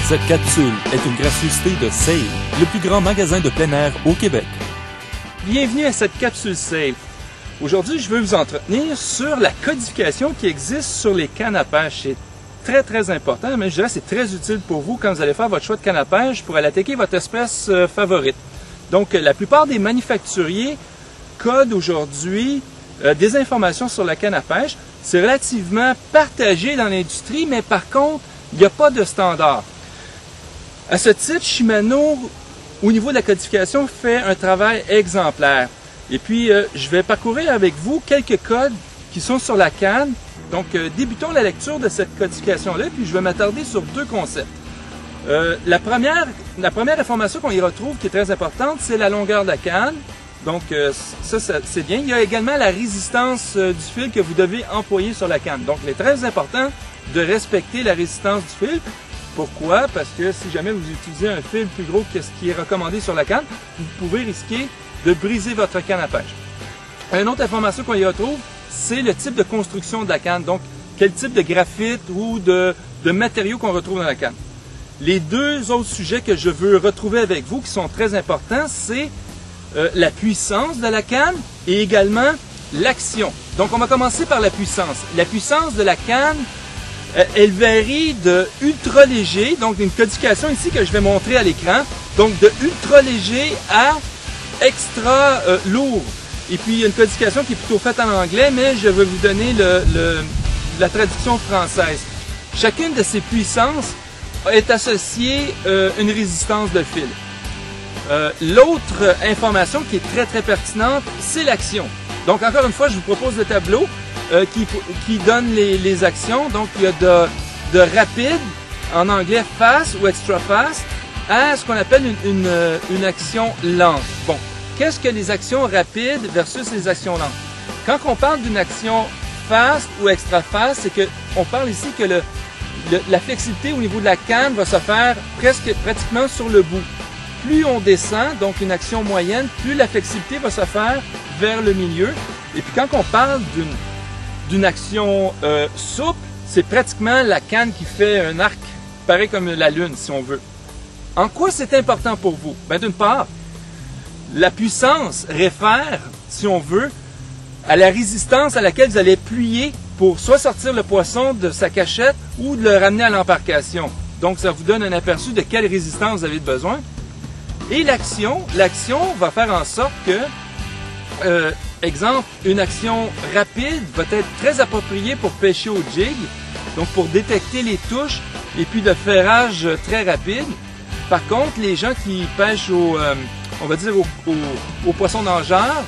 Cette capsule est une gracieuseté de Save, le plus grand magasin de plein air au Québec. Bienvenue à cette capsule Save. Aujourd'hui, je veux vous entretenir sur la codification qui existe sur les cannes à pêche. C'est très important, mais je dirais que c'est très utile pour vous quand vous allez faire votre choix de canne à pêche pour aller attaquer votre espèce favorite. Donc, la plupart des manufacturiers codent aujourd'hui des informations sur la canne à pêche. C'est relativement partagé dans l'industrie, mais par contre, il n'y a pas de standard. À ce titre, Shimano, au niveau de la codification, fait un travail exemplaire. Et puis, je vais parcourir avec vous quelques codes qui sont sur la canne. Donc, débutons la lecture de cette codification-là, puis je vais m'attarder sur deux concepts. La première information qu'on y retrouve, qui est très importante, c'est la longueur de la canne. Donc, ça c'est bien. Il y a également la résistance du fil que vous devez employer sur la canne. Donc, il est très important de respecter la résistance du fil. Pourquoi? Parce que si jamais vous utilisez un fil plus gros que ce qui est recommandé sur la canne, vous pouvez risquer de briser votre canne à pêche. Une autre information qu'on y retrouve, c'est le type de construction de la canne. Donc, quel type de graphite ou de matériaux qu'on retrouve dans la canne. Les deux autres sujets que je veux retrouver avec vous, qui sont très importants, c'est la puissance de la canne et également l'action. Donc, on va commencer par la puissance. La puissance de la canne, elle varie de ultra léger, donc une codification ici que je vais montrer à l'écran, donc de ultra léger à extra lourd. Et puis, il y a une codification qui est plutôt faite en anglais, mais je vais vous donner la traduction française. Chacune de ces puissances est associée une résistance de fil. L'autre information qui est très pertinente, c'est l'action. Donc, encore une fois, je vous propose le tableau qui donne les actions. Donc, il y a de rapide, en anglais fast ou extra fast, à ce qu'on appelle une action lente. Bon, qu'est-ce que les actions rapides versus les actions lentes? Quand on parle d'une action fast ou extra fast, c'est qu'on parle ici que la flexibilité au niveau de la canne va se faire pratiquement sur le bout. Plus on descend, donc une action moyenne, plus la flexibilité va se faire vers le milieu. Et puis quand on parle d'une action souple, c'est pratiquement la canne qui fait un arc, pareil comme la lune, si on veut. En quoi c'est important pour vous? Ben, d'une part, la puissance réfère, si on veut, à la résistance à laquelle vous allez appuyer pour soit sortir le poisson de sa cachette ou de le ramener à l'embarcation. Donc, ça vous donne un aperçu de quelle résistance vous avez besoin. Et l'action va faire en sorte que, exemple, une action rapide va être très appropriée pour pêcher au jig, donc pour détecter les touches et puis de ferrage très rapide. Par contre, les gens qui pêchent on va dire au poisson nageur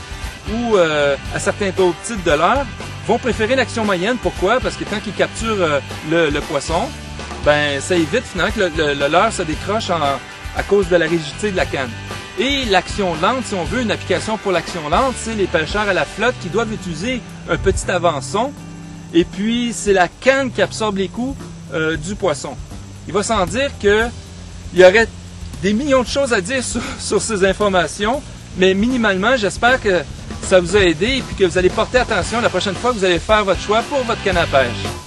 ou à certains autres types de leurres, vont préférer l'action moyenne. Pourquoi? Parce que quand ils capturent le poisson, ben ça évite finalement que le leurre se décroche à cause de la rigidité de la canne. Et l'action lente, si on veut une application pour l'action lente, c'est les pêcheurs à la flotte qui doivent utiliser un petit avançon. Et puis, c'est la canne qui absorbe les coups du poisson. Il va sans dire qu'il y aurait des millions de choses à dire sur ces informations, mais minimalement, j'espère que ça vous a aidé et puis que vous allez porter attention la prochaine fois que vous allez faire votre choix pour votre canne à pêche.